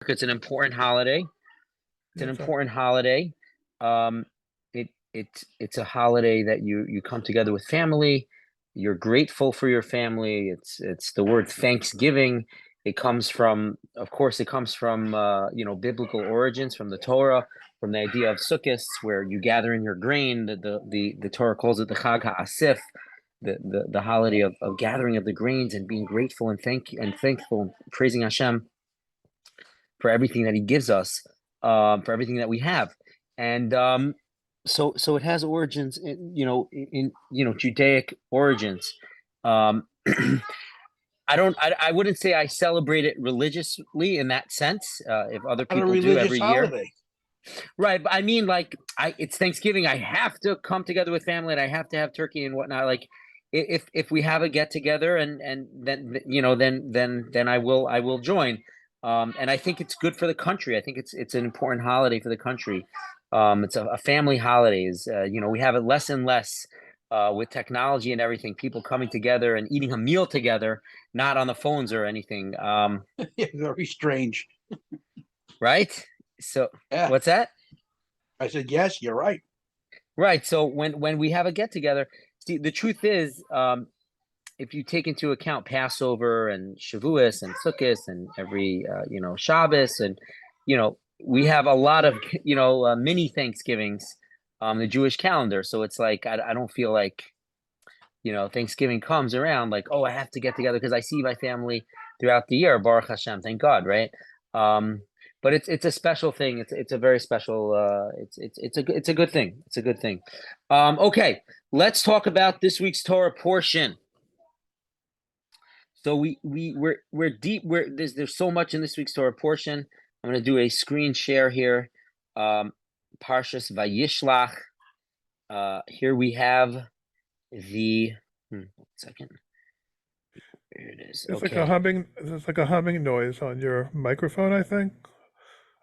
It's an important holiday. It's an Yes, important holiday. It's a holiday that you come together with family. You're grateful for your family. It's the word Thanksgiving. It comes from, of course, it comes from biblical origins, from the Torah, from the idea of Sukkot, where you gather in your grain. The Torah calls it the Chag HaAsif, the holiday of gathering of the grains and being grateful and thankful, praising Hashem for everything that He gives us, for everything that we have, and so it has origins, in Judaic origins. Um, I wouldn't say I celebrate it religiously in that sense. If other Not a people do religious every year, holiday. right? But I mean, like, it's Thanksgiving. I have to come together with family, and I have to have turkey and whatnot. Like, if we have a get together, and then I will join. And I think it's good for the country. I think it's an important holiday for the country. It's a family holidays. We have it less and less with technology and everything. People coming together and eating a meal together, not on the phones or anything. Yeah, very strange. Right? So, Yeah, what's that? I said yes. You're right. Right. So when we have a get together, see, the truth is, if you take into account Passover and Shavuos and Sukkot and every Shabbos, and we have a lot of mini Thanksgivings on the Jewish calendar. So it's like I don't feel like Thanksgiving comes around like, oh, I have to get together because I see my family throughout the year. Baruch Hashem, thank God, right? But it's a special thing. It's a very special. It's a good thing. It's a good thing. Okay, let's talk about this week's Torah portion. So we're deep. There's so much in this week's Torah portion. I'm going to do a screen share here. Parshas Vayishlach. Here we have the. 1 second. Here it is. It's Okay. like a humming. There's like a humming noise on your microphone, I think.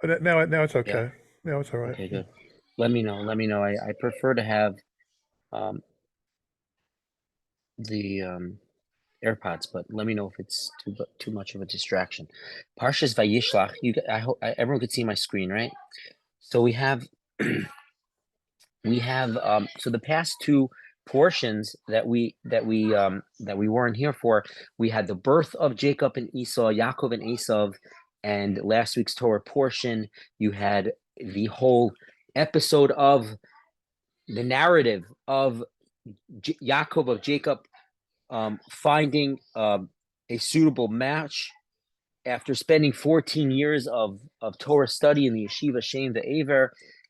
But now it's okay. Now it's all right. Okay, good. Let me know. I prefer to have the AirPods, but let me know if it's too much of a distraction. Parshas Vayishlach. I hope everyone could see my screen, right? So we have so the past two portions that we weren't here for. We had the birth of Jacob and Esau, Yaakov and Esav, and last week's Torah portion. You had the whole episode of the narrative of Yaakov, of Jacob, finding a suitable match after spending 14 years of Torah study in the yeshiva Shem Ve'aver.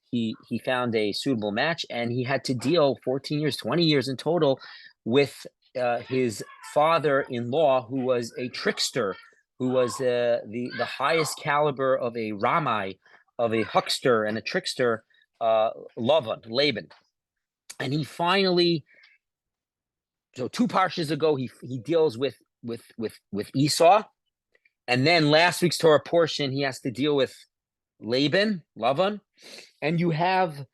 He found a suitable match, and he had to deal 14 years, 20 years in total with his father-in-law, who was a trickster, who was the highest caliber of a ramai, of a huckster and a trickster, Laban. And he finally, so two parshas ago, he deals with Esau, and then last week's Torah portion, he has to deal with Laban, and you have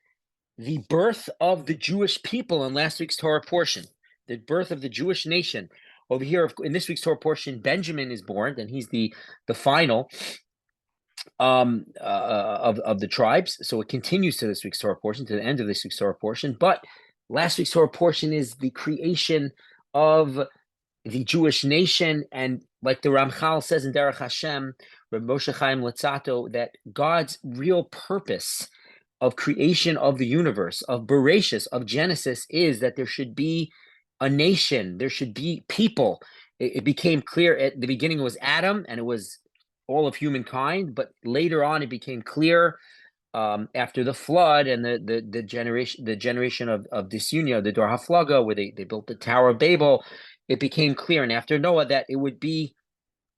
the birth of the Jewish people in last week's Torah portion, the birth of the Jewish nation. Over here, in this week's Torah portion, Benjamin is born, and he's the final of the tribes. So it continues to this week's Torah portion, to the end of this week's Torah portion. But last week's Torah portion is the creation of the Jewish nation, and like the Ramchal says in Derech Hashem, Reb Moshe Chaim Luzzatto, that God's real purpose of creation of the universe, of Bereshis, of Genesis, is that there should be a nation, there should be people. It became clear at the beginning it was Adam, and it was all of humankind, but later on it became clear after the flood and the generation of disunion, the Dor HaFlaga, where they built the Tower of Babel. It became clear, and after Noah, that it would be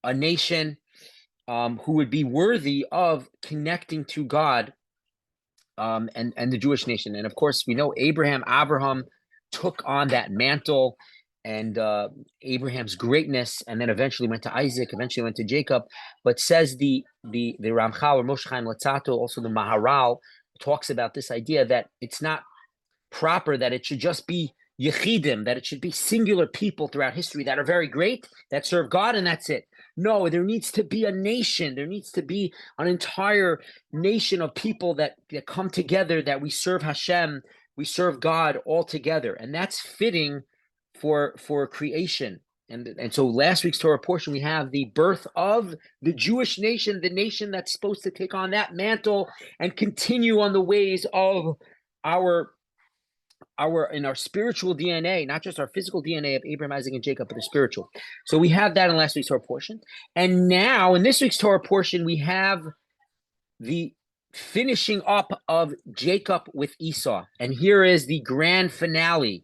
a nation who would be worthy of connecting to God, and the Jewish nation. And of course, we know Abraham took on that mantle, and Abraham's greatness, and then eventually went to Isaac, eventually went to Jacob. But says the Ramchal, or Moshe Chaim Luzzatto, also the Maharal, talks about this idea that it's not proper that it should just be Yechidim, that it should be singular people throughout history that are very great, that serve God, and that's it. No, there needs to be a nation. There needs to be an entire nation of people that come together, that we serve Hashem, we serve God all together. And that's fitting for creation. And so last week's Torah portion, we have the birth of the Jewish nation, the nation that's supposed to take on that mantle and continue on the ways of our in our spiritual DNA, not just our physical DNA of Abraham, Isaac, and Jacob, but the spiritual. So we have that in last week's Torah portion. And now in this week's Torah portion, we have the finishing up of Jacob with Esau. And here is the grand finale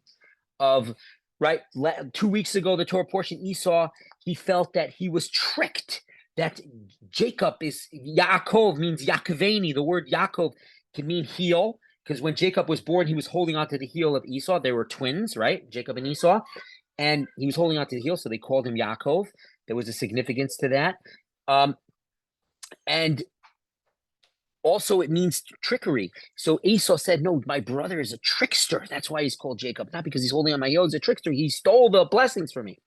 of, right, 2 weeks ago, the Torah portion, Esau, he felt that he was tricked, that Jacob is, Yaakov means Yaakveni. The word Yaakov can mean heel, because when Jacob was born, he was holding onto the heel of Esau. They were twins, right? Jacob and Esau. And he was holding onto the heel, so they called him Yaakov. There was a significance to that. And also it means trickery. So Esau said, no, my brother is a trickster. That's why he's called Jacob. Not because he's holding on my heel. He's a trickster. He stole the blessings from me.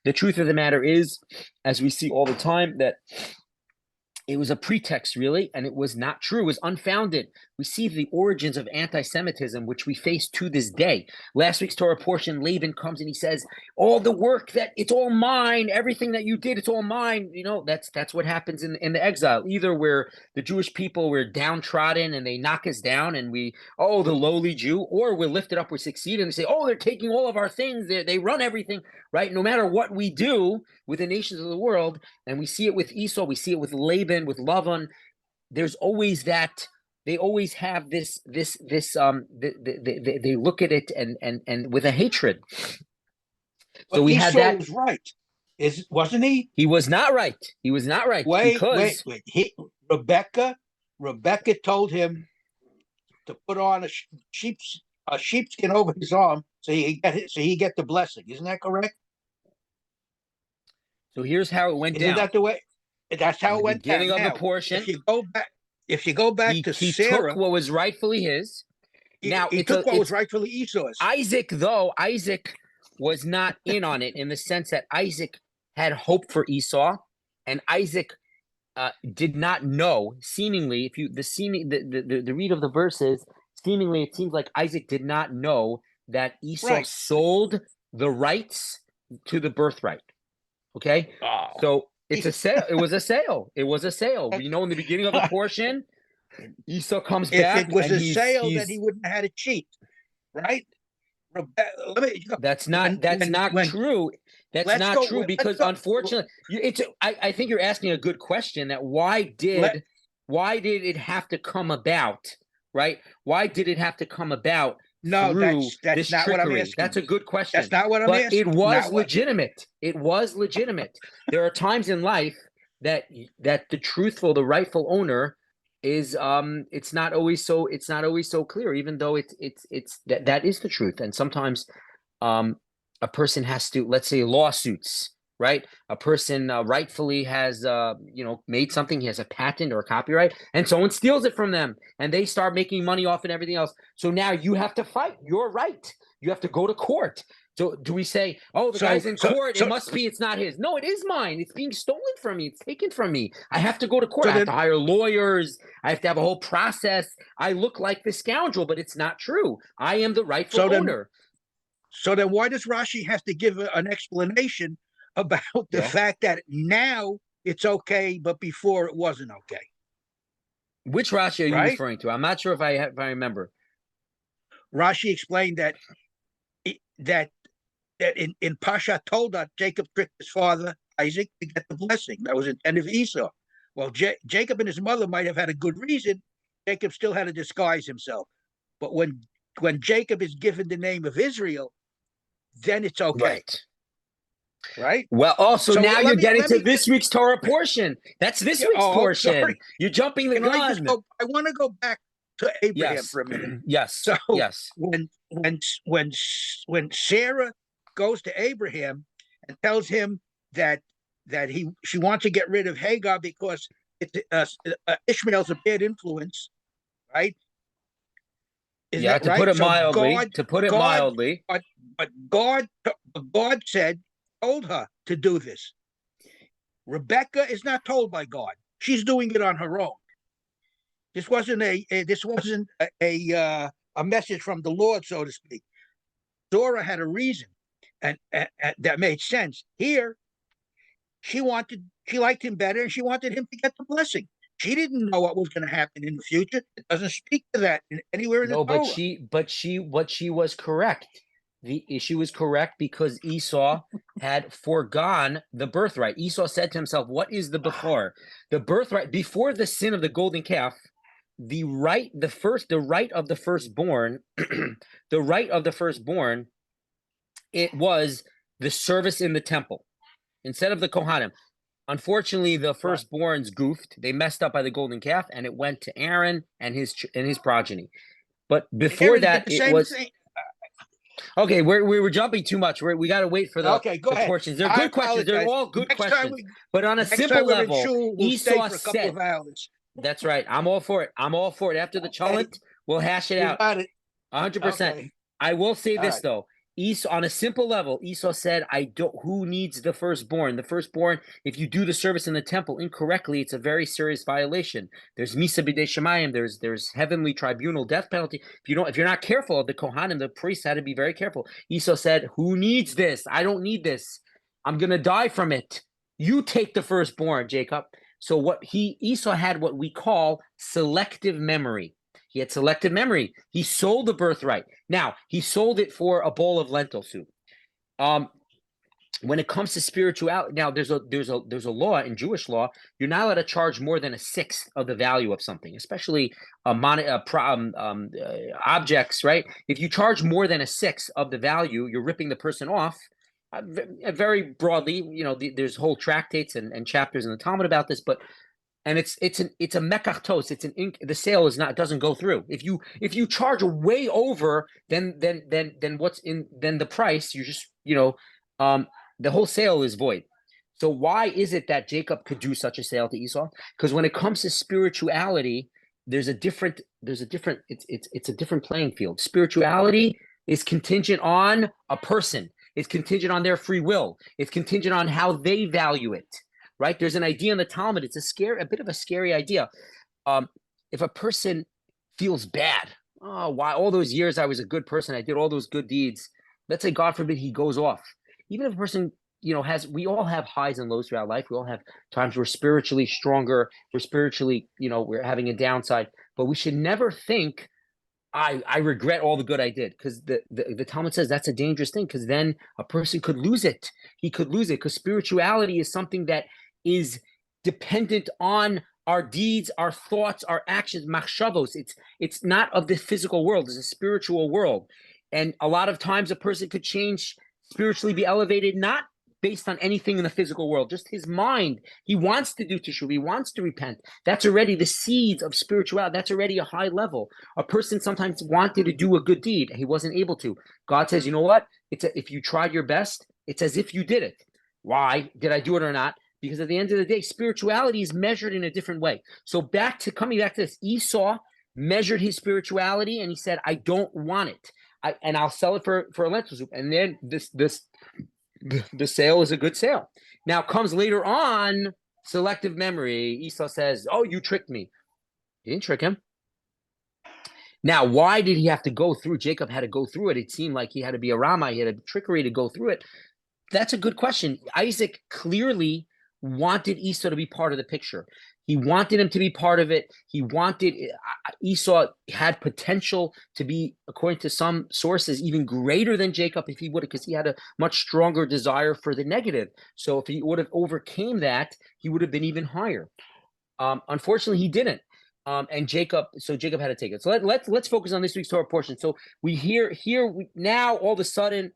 The truth of the matter is, as we see all the time, that it was a pretext, really, and it was not true. It was unfounded. We see the origins of anti-Semitism, which we face to this day. Last week's Torah portion, Laban comes and he says, all the work, that it's all mine, everything that you did, it's all mine. You know, that's what happens in the exile. Either where the Jewish people were downtrodden and they knock us down and we, oh, the lowly Jew, or we're lifted up, we succeed, and they say, oh, they're taking all of our things, they run everything, right? No matter what we do with the nations of the world, and we see it with Esau, we see it with Laban, with Lavan, there's always that. They always have this. They look at it and with a hatred. So we had that. Was right, wasn't he? He was not right. He was not right. Wait. Rebecca told him to put on a sheepskin over his arm so he get the blessing. Isn't that correct? So here's how it went down. Isn't that the way? That's how it went down. Beginning of the portion. If you go back to he Sarah, took what was rightfully his. He took what was rightfully Esau's. Isaac was not in on it, in the sense that Isaac had hope for Esau, and Isaac did not know. Seemingly, if you the read of the verses, seemingly it seems like Isaac did not know that Esau sold the rights to the birthright. Okay, so it's a sale. It was a sale. It was a sale. You know, in the beginning of the portion, Esau comes back. If it was a sale, then he wouldn't have had to cheat, right? That's not true. That's not true, because unfortunately, I think you're asking a good question. That why did it have to come about, right? Why did it have to come about? No, that's not what I'm asking. That's a good question. That's not what I'm asking. It was legitimate. It was legitimate. There are times in life that the truthful, the rightful owner is it's not always so clear, even though it's that is the truth. And sometimes a person has to, let's say, lawsuits, right? A person rightfully has made something, he has a patent or a copyright, and someone steals it from them and they start making money off and everything else. So now you have to fight your right. You have to go to court. So do we say, oh, the guy's in court, it must be, it's not his? No, it is mine. It's being stolen from me. It's taken from me. I have to go to court. I have to hire lawyers. I have to have a whole process. I look like the scoundrel, but it's not true. I am the rightful owner. So then why does Rashi have to give an explanation about the fact that now it's okay, but before it wasn't okay? Which Rashi are you referring to? I'm not sure if I remember. Rashi explained that in Pasha told that Jacob tricked his father Isaac to get the blessing that was intended for Esau. Well, Jacob and his mother might have had a good reason. Jacob still had to disguise himself. But when Jacob is given the name of Israel, then it's okay. Right? Well, also so now you're getting to this week's Torah portion. That's this week's portion. Sorry. You're jumping the gun. I want to go back to Abraham for a minute. Yes. So when Sarah goes to Abraham and tells him that she wants to get rid of Hagar because Ishmael's a bad influence, right? To put it mildly. But God told her to do this. Rebecca is not told by God. She's doing it on her own. This wasn't a message from the Lord, so to speak. Dora had a reason, and that made sense. Here, she liked him better, and she wanted him to get the blessing. She didn't know what was going to happen in the future. It doesn't speak to that anywhere in the No, Torah. she was correct. She was correct because Esau had foregone the birthright. Esau said to himself, "What is the bechor? The birthright before the sin of the golden calf." The right of the firstborn, the right of the firstborn, it was the service in the temple instead of the Kohanim. Unfortunately, the firstborns goofed. They messed up by the golden calf, and it went to Aaron and his progeny. But before Aaron that, did the it same was thing. okay. We were jumping too much. We got to wait for the Go ahead. portions. They're I good questions. They're apologize. all good Next questions. But on a next simple time we're in level, shul, we'll stay Esau for a couple said, of hours. "That's right. I'm all for it. I'm all for it." After the cholent, we'll hash it You out. got it. 100%. Okay. I will say All this right. though. Esau, on a simple level, Esau said, who needs the firstborn? The firstborn, if you do the service in the temple incorrectly, it's a very serious violation. There's Misa B'dei Shemayim, there's heavenly tribunal death penalty. If you're not careful, the Kohanim, the priests had to be very careful. Esau said, who needs this? I don't need this. I'm gonna die from it. You take the firstborn, Jacob. So Esau had what we call selective memory. He had selective memory. He sold the birthright. Now, he sold it for a bowl of lentil soup. When it comes to spirituality, now there's a law in Jewish law. You're not allowed to charge more than a sixth of the value of something, especially objects, right? If you charge more than a sixth of the value, you're ripping the person off. Very broadly, there's whole tractates and chapters in the Talmud about this, but it's a mekachtos. The sale doesn't go through. If you charge way over than the price, you just the whole sale is void. So why is it that Jacob could do such a sale to Esau? Because when it comes to spirituality, it's a different playing field. Spirituality is contingent on a person. It's contingent on their free will. It's contingent on how they value it. Right? There's an idea in the Talmud. It's a bit of a scary idea. If a person feels bad, why all those years I was a good person, I did all those good deeds. Let's say, God forbid, he goes off. Even if a person, we all have highs and lows throughout life. We all have times we're spiritually stronger. We're spiritually, we're having a downside. But we should never think, I regret all the good I did, because the Talmud says that's a dangerous thing, because then a person could lose it. He could lose it, because spirituality is something that is dependent on our deeds, our thoughts, our actions, machshavos. It's not of the physical world. It's a spiritual world. And a lot of times a person could change, spiritually be elevated, not based on anything in the physical world, just his mind. He wants to do teshuvah. He wants to repent. That's already the seeds of spirituality. That's already a high level. A person sometimes wanted to do a good deed. He wasn't able to. God says, you know what? If you tried your best, it's as if you did it. Why? Did I do it or not? Because at the end of the day, spirituality is measured in a different way. So coming back to this, Esau measured his spirituality and he said, I don't want it. And I'll sell it for a lentil soup. And then the sale is a good sale. Now comes later on selective memory. Esau says, oh, you tricked me. He didn't trick him. Now, why did he have to go through? Jacob had to go through it. It seemed like he had to be a Rama. He had a trickery to go through it. That's a good question. Isaac clearly wanted Esau to be part of the picture. He wanted him to be part of it. Esau had potential to be, according to some sources, even greater than Jacob if he would have, because he had a much stronger desire for the negative. So if he would have overcame that, he would have been even higher. Unfortunately, he didn't. And Jacob had to take it. So let's focus on this week's Torah portion. So we hear now all of a sudden,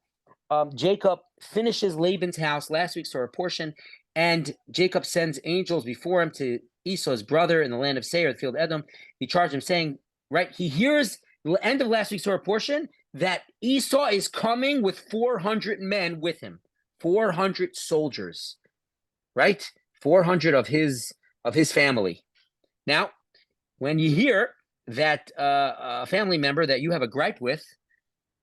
Jacob finishes Laban's house, last week's Torah portion, and Jacob sends angels before him to Esau's brother in the land of Seir, the field of Edom. He charged him, saying, right, he hears the end of last week's Torah portion that Esau is coming with 400 men with him, 400 soldiers, right? 400 of his family. Now, when you hear that a family member that you have a gripe with,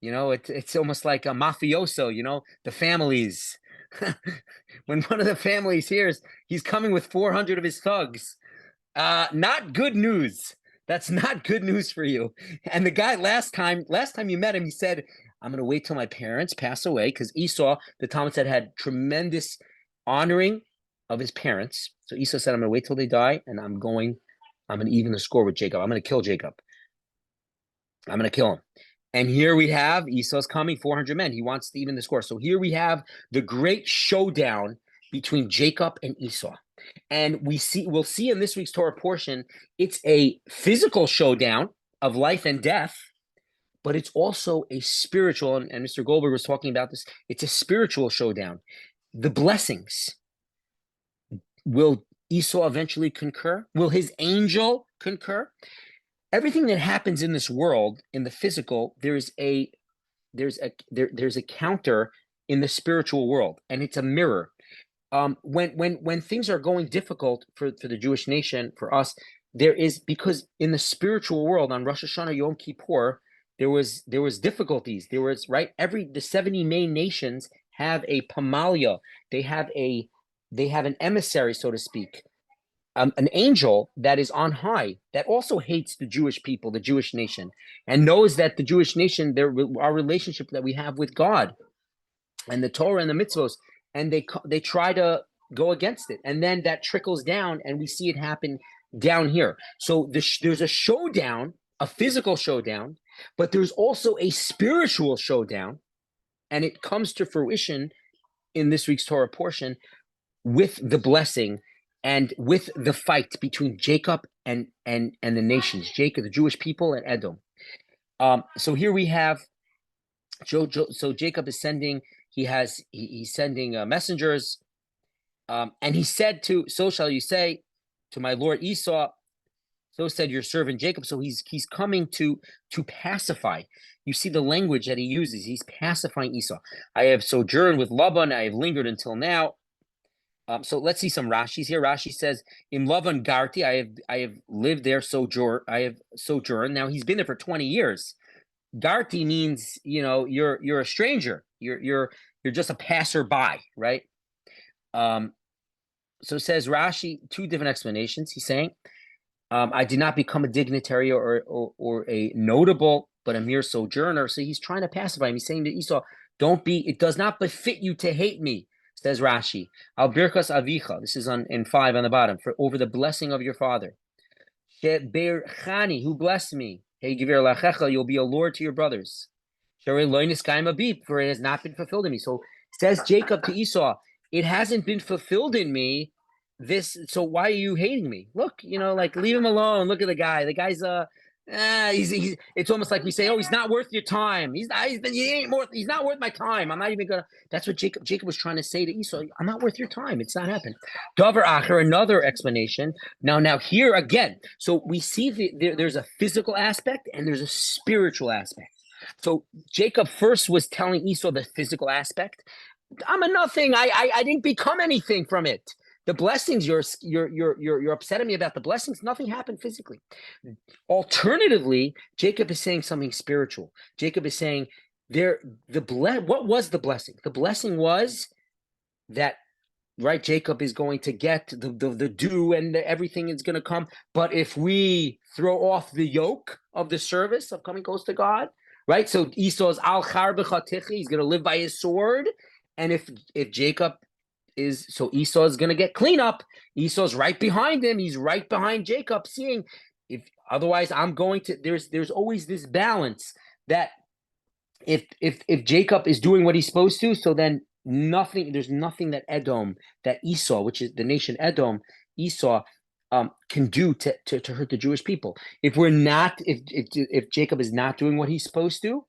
it's almost like a mafioso, the families, when one of the families hears he's coming with 400 of his thugs, not good news. That's not good news for you. And the guy last time you met him, he said, I'm going to wait till my parents pass away, because Esau, the Talmud said, had tremendous honoring of his parents. So Esau said, I'm going to wait till they die, and I'm going to even the score with Jacob. I'm going to kill Jacob. I'm going to kill him. And here we have Esau's coming, 400 men. He wants to even the score. So here we have the great showdown between Jacob and Esau. And we'll see in this week's Torah portion, it's a physical showdown of life and death, but it's also a spiritual, and Mr. Goldberg was talking about this, it's a spiritual showdown. The blessings. Will Esau eventually concur? Will his angel concur? Everything that happens in this world, in the physical, there's a counter in the spiritual world, and it's a mirror. When things are going difficult for the Jewish nation, for us, there is, because in the spiritual world on Rosh Hashanah, Yom Kippur, there was difficulties. There was, right, the 70 main nations have a pamalia. They have an emissary, so to speak. An angel that is on high, that also hates the Jewish people, the Jewish nation, and knows that the Jewish nation, our relationship that we have with God and the Torah and the mitzvos, and they try to go against it, and then that trickles down, and we see it happen down here. So there's a showdown, a physical showdown, but there's also a spiritual showdown, and it comes to fruition in this week's Torah portion with the blessing and with the fight between Jacob and the nations, Jacob, the Jewish people, and Edom. So here we have, so Jacob is sending, he's sending messengers, and he said so shall you say to my lord Esau, so said your servant Jacob. So he's coming to pacify. You see the language that he uses. He's pacifying Esau. I have sojourned with Laban. I have lingered until now. So let's see some Rashis here. Rashi says, "In Lavan Garti, I have lived there, I have sojourned." Now he's been there for 20 years. Garti means, you're a stranger. You're just a passerby, right? So says Rashi, two different explanations. He's saying, I did not become a dignitary or a notable, but a mere sojourner. So he's trying to pacify him. He's saying to Esau, it does not befit you to hate me. Says Rashi, Al birkas avicha. This is in 5 on the bottom. For over the blessing of your father. Sheberchani, who blessed me. Hey, givir lachecha, you'll be a lord to your brothers. Shere loinis kaim abib, for it has not been fulfilled in me. So says Jacob to Esau, it hasn't been fulfilled in me. So why are you hating me? Look, leave him alone. Look at the guy. The guy's he's it's almost like we say, oh, he's not worth your time. He's not worth my time. I'm not even gonna. That's what Jacob was trying to say to Esau. I'm not worth your time. It's not happening. Davar acher, another explanation. Now here again. So we see there's a physical aspect and there's a spiritual aspect. So Jacob first was telling Esau the physical aspect. I'm a nothing. I didn't become anything from it. The blessings, you're upsetting me about the blessings. Nothing happened physically. Alternatively, Jacob is saying something spiritual. Jacob is saying what was the blessing? The blessing was that, right, Jacob is going to get the dew and everything is going to come. But if we throw off the yoke of the service of coming close to God, right? So Esau's al char b'chatichi, he's going to live by his sword. And if Jacob so Esau is going to get cleanup. Esau's right behind him. He's right behind Jacob, seeing otherwise I'm going to, there's always this balance that if Jacob is doing what he's supposed to, so then there's nothing that Esau, which is the nation Edom, Esau, can do to hurt the Jewish people. If Jacob is not doing what he's supposed to,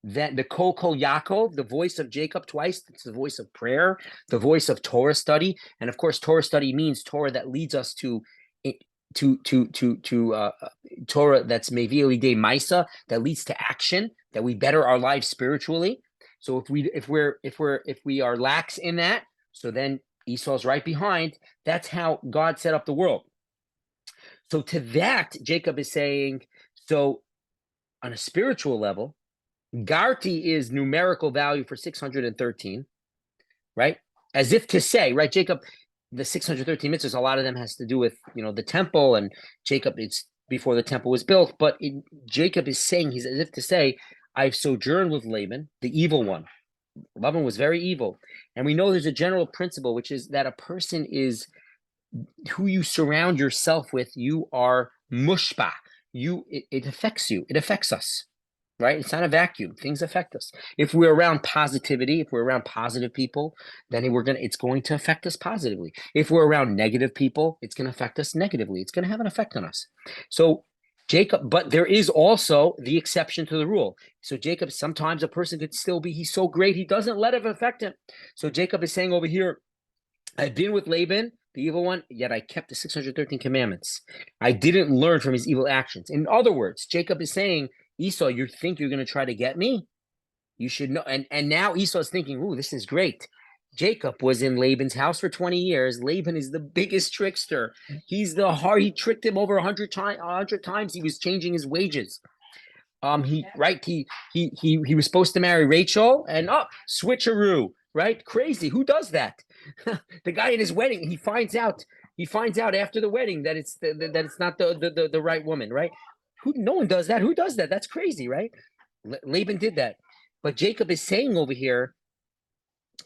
that the Kol Yaakov, the voice of Jacob twice, it's the voice of prayer, the voice of Torah study, and of course, Torah study means Torah that leads us to Torah that's mevi de Maisa, that leads to action, that we better our lives spiritually. So if we are lax in that, so then Esau's right behind. That's how God set up the world. So to that, Jacob is saying, so on a spiritual level, Garti is numerical value for 613, right? as if to say, right, Jacob, the 613 mitzvahs, a lot of them has to do with, the temple, and Jacob, it's before the temple was built. But Jacob is saying, he's as if to say, I've sojourned with Laban, the evil one. Laban was very evil. And we know there's a general principle, which is that a person is who you surround yourself with. You are mushpa. It affects you. It affects us, right? It's not a vacuum. Things affect us. If we're around positivity, if we're around positive people, then it's going to affect us positively. If we're around negative people, it's going to affect us negatively. It's going to have an effect on us. So Jacob, but there is also the exception to the rule. So Jacob, sometimes a person could still be, he's so great, he doesn't let it affect him. So Jacob is saying over here, I've been with Laban, the evil one, yet I kept the 613 commandments. I didn't learn from his evil actions. In other words, Jacob is saying, Esau, you think you're going to try to get me? You should know. And now Esau's thinking, ooh, this is great. Jacob was in Laban's house for 20 years. Laban is the biggest trickster. He tricked him over 100 times. He was changing his wages. He was supposed to marry Rachel, and switcheroo, right? Crazy. Who does that? The guy in his wedding, he finds out after the wedding that it's not the right woman, right? No one does that. Who does that? That's crazy, right? Laban did that. But Jacob is saying over here,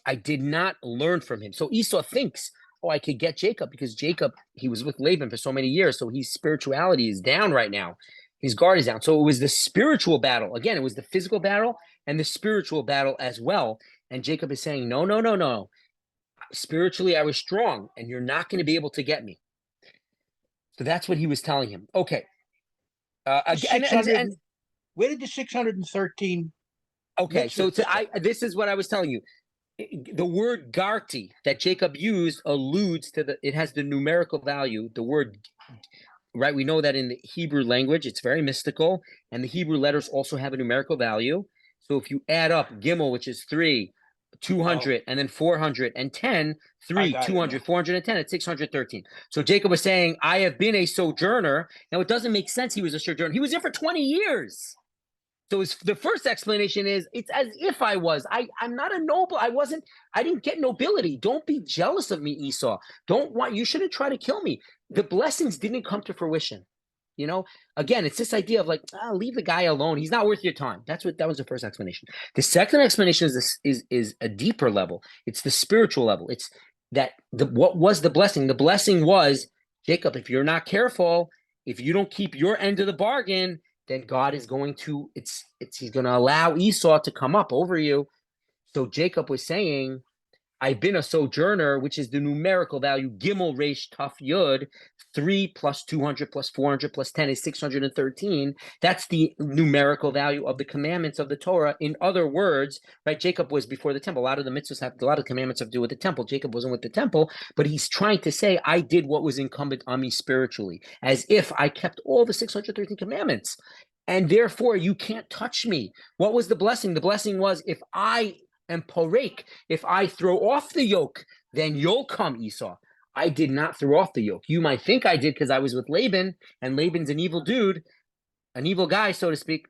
I did not learn from him. So Esau thinks, I could get Jacob because Jacob, he was with Laban for so many years. So his spirituality is down right now. His guard is down. So it was the spiritual battle. Again, it was the physical battle and the spiritual battle as well. And Jacob is saying, no. Spiritually, I was strong, and you're not going to be able to get me. So that's what he was telling him. Okay. Where did the 613? Okay, so this is what I was telling you. The word garti that Jacob used alludes to it has the numerical value. The word, right? We know that in the Hebrew language, it's very mystical, and the Hebrew letters also have a numerical value. So if you add up Gimel, which is 3, 200, and then 410, 3, 200, 410, it's 613. So Jacob was saying, I have been a sojourner. Now, it doesn't make sense he was a sojourner. He was there for 20 years. So the first explanation is, it's as if I was. I'm not a noble. I didn't get nobility. Don't be jealous of me, Esau. You shouldn't try to kill me. The blessings didn't come to fruition. Again, it's this idea of leave the guy alone. He's not worth your time. That was the first explanation. The second explanation is a deeper level. It's the spiritual level. It's that what was the blessing? The blessing was, Jacob, if you're not careful, if you don't keep your end of the bargain, then God is going to, he's going to allow Esau to come up over you. So Jacob was saying, I've been a sojourner, which is the numerical value, Gimel Resh Taf Yud, 3 plus 200 plus 400 plus 10 is 613. That's the numerical value of the commandments of the Torah. In other words, right, Jacob was before the temple. A lot of the mitzvahs a lot of commandments have to do with the temple. Jacob wasn't with the temple, but he's trying to say, I did what was incumbent on me spiritually, as if I kept all the 613 commandments. And therefore, you can't touch me. What was the blessing? The blessing was, if I am porek, if I throw off the yoke, then you'll come, Esau. I did not throw off the yoke. You might think I did because I was with Laban, and Laban's an evil dude, an evil guy, so to speak.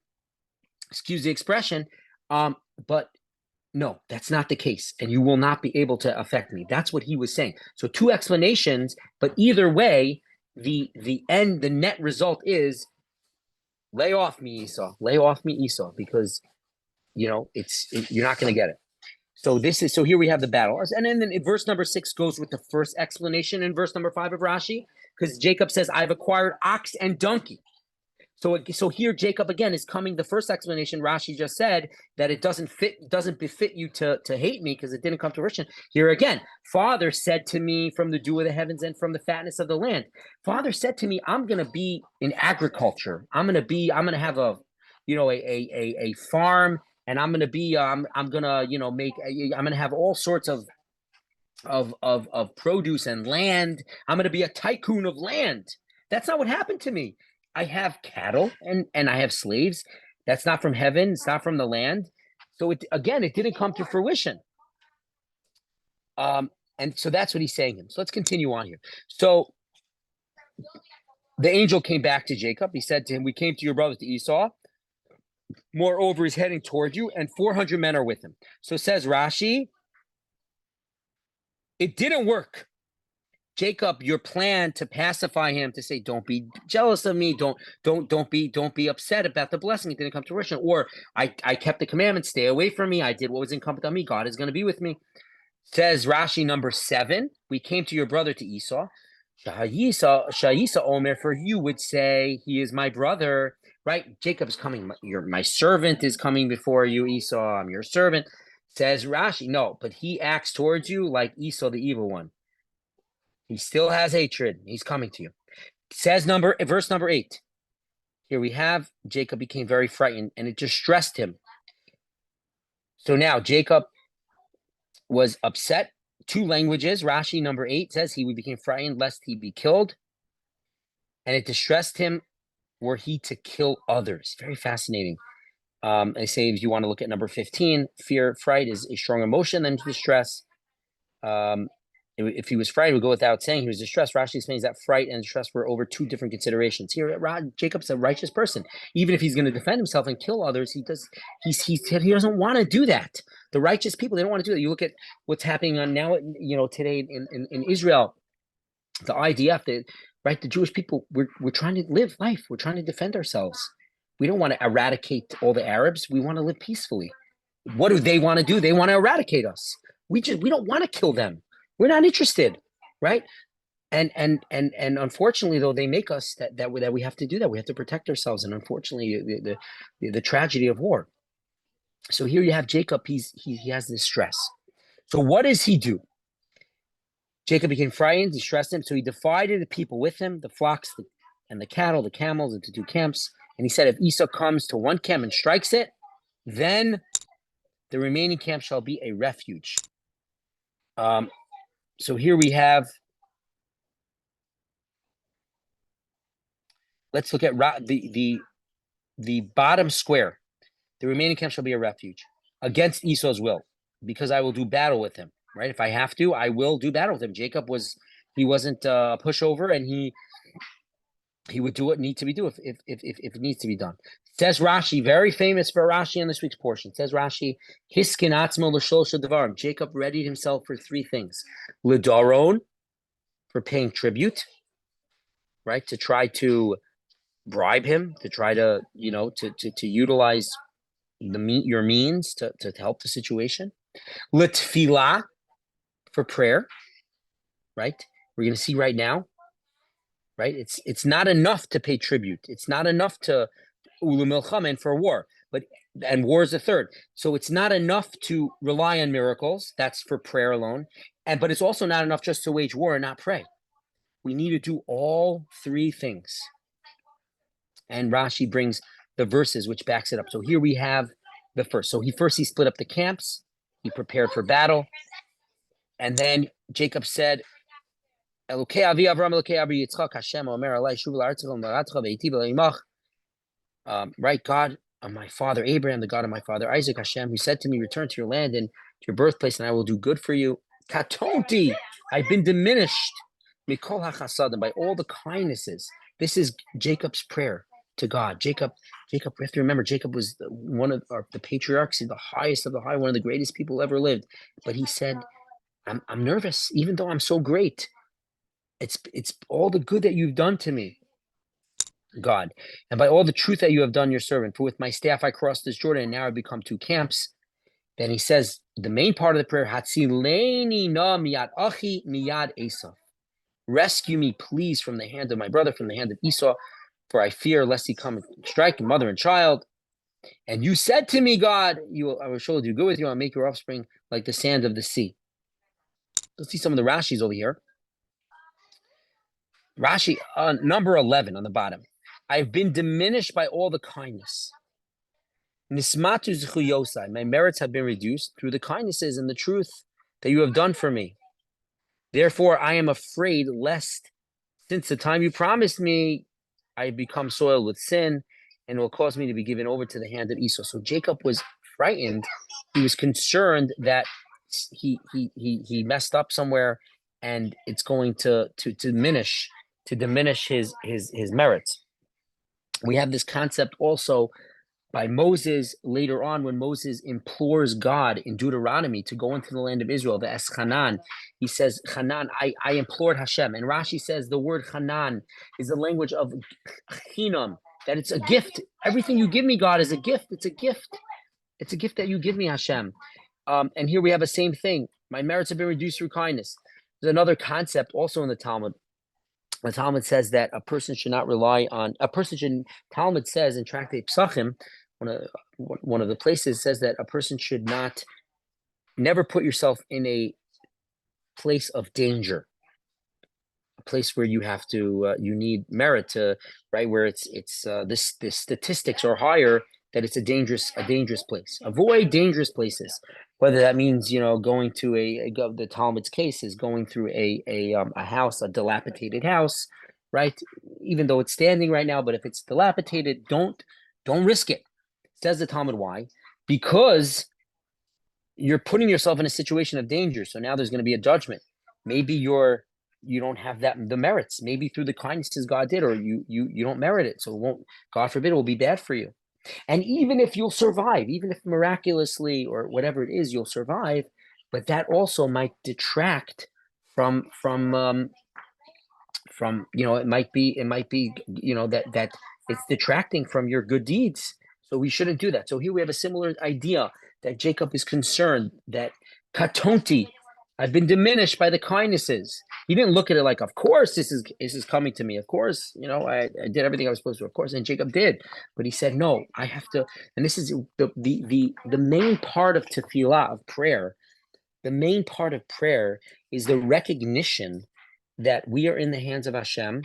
Excuse the expression. But no, that's not the case, and you will not be able to affect me. That's what he was saying. So two explanations, but either way, the net result is, lay off me, Esau. Lay off me, Esau, because you're not going to get it. So here we have the battle. And then verse number 6 goes with the first explanation in verse number 5 of Rashi, because Jacob says, I've acquired ox and donkey. So here Jacob again is coming. The first explanation Rashi just said that it doesn't befit you to hate me because it didn't come to fruition. Here again, Father said to me, from the dew of the heavens and from the fatness of the land. Father said to me, I'm going to be in agriculture. I'm going to have a farm. And I'm going to be, I'm going to have all sorts of produce and land. I'm going to be a tycoon of land. That's not what happened to me. I have cattle and I have slaves. That's not from heaven. It's not from the land. So it didn't come to fruition. And so that's what he's saying. So let's continue on here. So the angel came back to Jacob. He said to him, we came to your brother, to Esau. Moreover, he's heading toward you, and 400 men are with him. So says Rashi, It didn't work. Jacob, your plan to pacify him, to say, don't be jealous of me, don't be upset about the blessing. It didn't come to fruition. Or I kept the commandment, stay away from me. I did what was incumbent on me. God is going to be with me. Says Rashi number 7, we came to your brother to Esau. Sha'isa Omer, for you would say, he is my brother, right? Jacob's coming. My servant is coming before you, Esau. I'm your servant. Says Rashi, no, but he acts towards you like Esau, the evil one. He still has hatred. He's coming to you. Says verse number 8. Here we have Jacob became very frightened, and it distressed him. So now Jacob was upset. 2 languages. Rashi number 8 says he became frightened lest he be killed, and it distressed him were he to kill others. Very fascinating. I say if you want to look at number 15, fear, fright is a strong emotion, then distress. If he was frightened, we go without saying he was distressed. Rashi explains that fright and distress were over 2 different considerations. Here, Jacob's a righteous person. Even if he's going to defend himself and kill others, he doesn't want to do that. The righteous people, they don't want to do that. You look at what's happening on now, today in Israel, the IDF, the Jewish people, we're trying to live life. We're trying to defend ourselves. We don't want to eradicate all the Arabs. We want to live peacefully. What do they want to do? They want to eradicate us. We don't want to kill them. We're not interested, right? And unfortunately, though, they make us that we have to do that. We have to protect ourselves. And unfortunately, the tragedy of war. So here you have Jacob. He has this stress. So what does he do? Jacob became frightened, distressed him. So he divided the people with him, the flocks and the cattle, the camels, into 2 camps. And he said, if Esau comes to one camp and strikes it, then the remaining camp shall be a refuge. So here we have, let's look at the bottom square. The remaining camp shall be a refuge against Esau's will, because I will do battle with him, right? If I have to, I will do battle with him. Jacob wasn't a pushover, and he would do what needs to be done if it needs to be done. Says Rashi, very famous for Rashi in this week's portion. Says Rashi, Hiskin atzmo l'shlosh devarim. Jacob readied himself for 3 things: l'daron, for paying tribute, right? To try to bribe him, to try to to utilize your means to help the situation. L'tfilah, for prayer, right? We're going to see right now, right? It's not enough to pay tribute. It's not enough to ulamilchamen for war, and war is the third. So it's not enough to rely on miracles. That's for prayer alone. But it's also not enough just to wage war and not pray. We need to do all 3 things. And Rashi brings the verses which backs it up. So here we have the first. So he split up the camps. He prepared for battle. And then Jacob said, Elokei avi Avram, Elokei avi Yitzchak, Hashem omer alai shuv la'aretzecha v'maratcha v'eiti b'leimach. Right, God of my father Abraham, the God of my father Isaac, Hashem, who said to me, return to your land and to your birthplace, and I will do good for you. Katonti, I've been diminished. Mikol hachasadim, by all the kindnesses. This is Jacob's prayer to God. Jacob, we have to remember, Jacob was one of the patriarchs, the highest of the high, one of the greatest people ever lived. But he said, I'm nervous, even though I'm so great. It's all the good that you've done to me, God, and by all the truth that you have done your servant. For with my staff I crossed this Jordan, and now I've become 2 camps. Then he says, the main part of the prayer, Hatzileni na miyad achi miyad Esau. Rescue me, please, from the hand of my brother, from the hand of Esau, for I fear lest he come and strike mother and child. And you said to me, God, I will surely do good with you. I'll make your offspring like the sand of the sea. Let's see some of the Rashis over here. Rashi, number 11 on the bottom. I've been diminished by all the kindness. Nismatu zechuyosai. My merits have been reduced through the kindnesses and the truth that you have done for me. Therefore, I am afraid lest, since the time you promised me, I become soiled with sin, and it will cause me to be given over to the hand of Esau. So Jacob was frightened. He was concerned that he messed up somewhere, and it's going to diminish his merits. We have this concept also by Moses later on, when Moses implores God in Deuteronomy to go into the land of Israel, the Eschanan, he says, Hanan, I implored Hashem. And Rashi says the word Hanan is the language of Chinam, that it's a gift. Everything you give me, God, is a gift. It's a gift. It's a gift that you give me, Hashem. And here we have the same thing. My merits have been reduced through kindness. There's another concept also in the Talmud. The Talmud says that a person should not rely on, Talmud says in Tractate Psachim, one of the places says that a person should never put yourself in a place of danger, a place where you have to, you need merit to, right, where the statistics are higher, that it's a dangerous place. Avoid dangerous places, whether that means, going to the Talmud's case is going through a house, a dilapidated house, right? Even though it's standing right now, but if it's dilapidated, don't risk it. Says the Talmud. Why? Because you're putting yourself in a situation of danger. So now there's going to be a judgment. Maybe you don't have the merits. Maybe through the kindnesses God did, or you don't merit it. So it won't, God forbid, it will be bad for you. And even if you'll survive, even if miraculously or whatever it is, you'll survive, but that also might detract from it might be that it's detracting from your good deeds. So we shouldn't do that. So here we have a similar idea that Jacob is concerned that katonti, I've been diminished by the kindnesses. He didn't look at it like, of course, this is coming to me. Of course, I did everything I was supposed to. Of course, and Jacob did, but he said, no, I have to. And this is the main part of tefillah, of prayer. The main part of prayer is the recognition that we are in the hands of Hashem,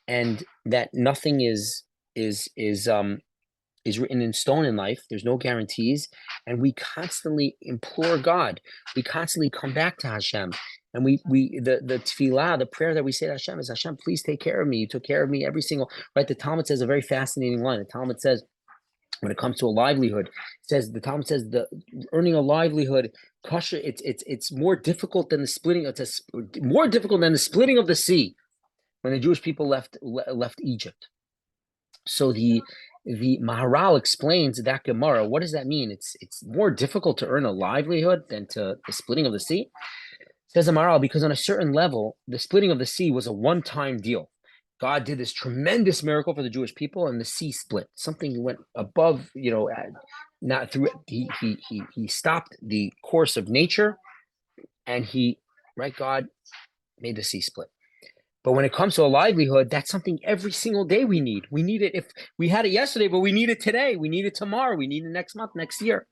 and that nothing is written in stone in life. There's no guarantees, and we constantly implore God. We constantly come back to Hashem, and the tefillah, the prayer that we say to Hashem is, Hashem, please take care of me. You took care of me every single, right? The Talmud says a very fascinating line. The Talmud says, when it comes to a livelihood, the Talmud says the earning a livelihood, kosher, it's more difficult than the splitting. It's more difficult than the splitting of the sea when the Jewish people left Egypt. So the Maharal explains that Gemara. What does that mean? It's more difficult to earn a livelihood than the splitting of the sea. Says the Maharal, because on a certain level, the splitting of the sea was a one-time deal. God did this tremendous miracle for the Jewish people, and the sea split. Something went above, not through. He stopped the course of nature, and God made the sea split. But when it comes to a livelihood, that's something every single day we need. We need it. If we had it yesterday, but we need it today. We need it tomorrow. We need it next month, next year.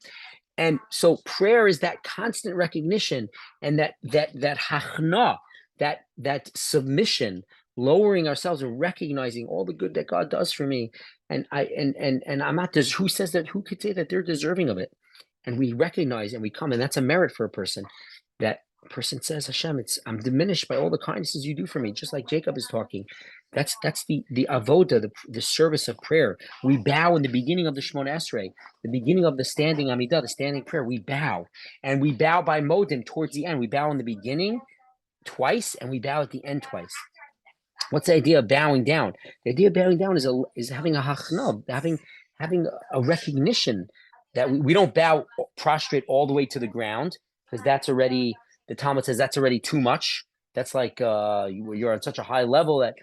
And so prayer is that constant recognition, and that hachna, that submission, lowering ourselves and recognizing all the good that God does for me. And I'm not, who says that, who could say that they're deserving of it? And we recognize and we come, and that's a merit for a person. That person says, Hashem, I'm diminished by all the kindnesses you do for me, just like Jacob is talking. That's the avoda, the service of prayer. We bow in the beginning of the Shemona Esrei, the beginning of the standing Amidah, the standing prayer. We bow, and we bow by modim towards the end. We bow in the beginning twice, and we bow at the end twice. What's the idea of bowing down? The idea of bowing down is having a hachna, having a recognition that we don't bow prostrate all the way to the ground, because that's already, the Talmud says that's already too much. That's like you're on such a high level that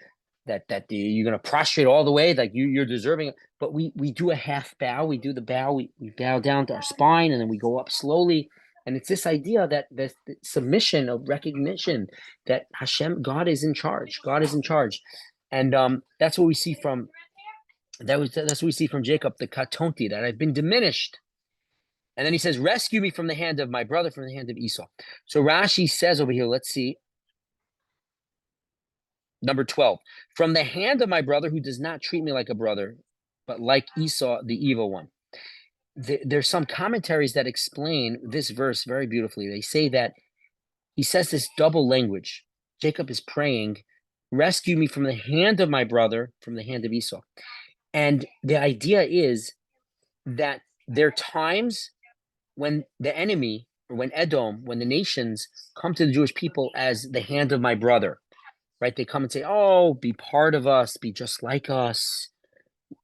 you're going to prostrate all the way, like you're deserving. But we do a half bow. We do the bow. We bow down to our spine, and then we go up slowly. And it's this idea that the submission of recognition that Hashem, God is in charge. God is in charge, and that's what we see from that's what we see from Jacob, the katonti, that I've been diminished. And then he says, rescue me from the hand of my brother, from the hand of Esau. So Rashi says over here, let's see, number 12, from the hand of my brother who does not treat me like a brother, but like Esau, the evil one. There's some commentaries that explain this verse very beautifully. They say that he says this double language. Jacob is praying, rescue me from the hand of my brother, from the hand of Esau. And the idea is that there are times when the enemy, or when Edom, when the nations come to the Jewish people as the hand of my brother, right? They come and say, oh, be part of us, be just like us,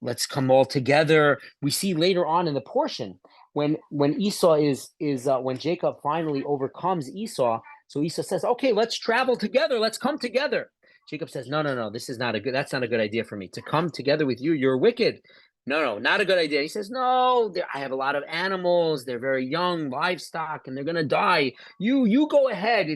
let's come all together. We see later on in the portion when Esau when Jacob finally overcomes Esau. So Esau says, "Okay, let's travel together. Let's come together." Jacob says, "No. That's not a good idea for me to come together with you. You're wicked. No, not a good idea." He says, "No, I have a lot of animals. They're very young, livestock, and they're gonna die. You go ahead.